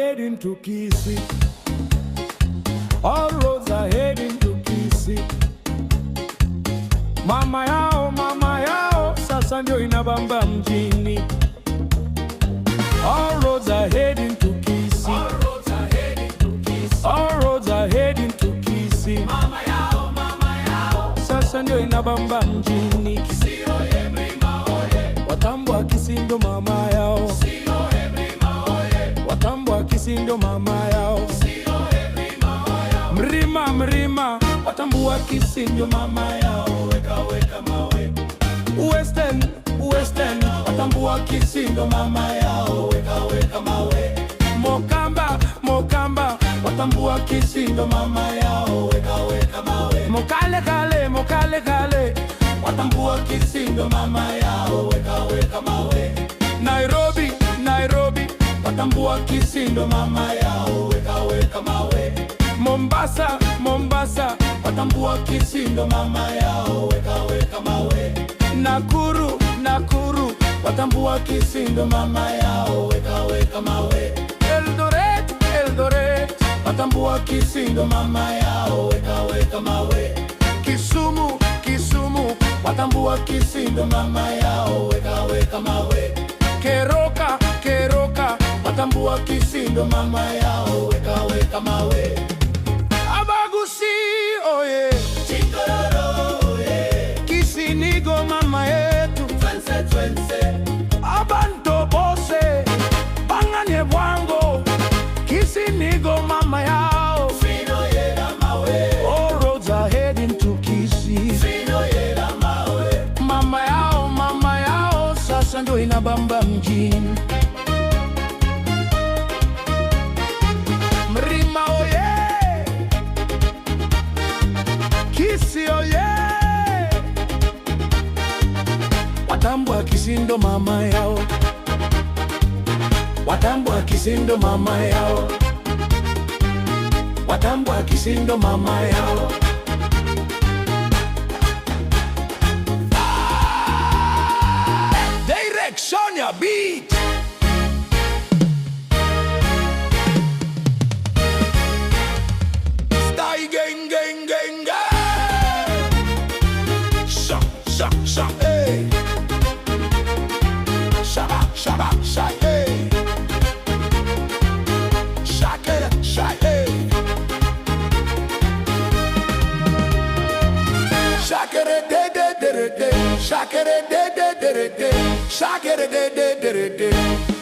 heading to Kisii. All roads are heading to Kisii. Mama yao sasa ndio inabamba mjini. All roads are heading to Kisii. All roads are heading to Kisii. All roads are heading to Kisii. Mama yao sasa ndio inabamba mjini. Kisii oye, Mrima oye. Watambua Kisii ndo mama yao. Kisii oye, Mrima oye. Watambua Kisii ndo mama yao. Kisii oye, Mrima oye. Mrima watambua Kisii ndo mama yao. Weka mawe. Western watambua Kisii ndo mama yao. Weka mawe. Mokamba watambua Kisii ndo mama yao. Weka mawe. Mokale Watambua Kisii ndo mama yao. Weka mawe. Nairobi watambua Kisii ndo mama yao. Weka mawe. Mombasa watambua Kisii ndo mama yao. Weka mawe. Nakuru watambua Kisii ndo mama yao. Weka mawe. Eldoret watambua Kisii ndo mama yao. Weka mawe. Kisumu watambua Kisii ndo mama yao. Weka mawe. Keroka watambua Kisii ndo mama yao. Weka mawe. Abagusi oye, Chikororo oye. Kisii nigo mama yetu. Twense. Abantu bose banganye bwango, Kisii nigo mama yao. Fino yera mawe. All roads are heading to Kisii. Fino yera mawe. Mama yao sasa ndo inabamba mjini. Mrima oye, Kisii oye. Watambua Kisii ndo mama yao. Watambua Kisii ndo mama yao. Watambua Kisii ndo mama yao. Direction ya beat. Stay gang. Sha, hey. Sha, hey. Sha, hey. Shakere de. Shakere de.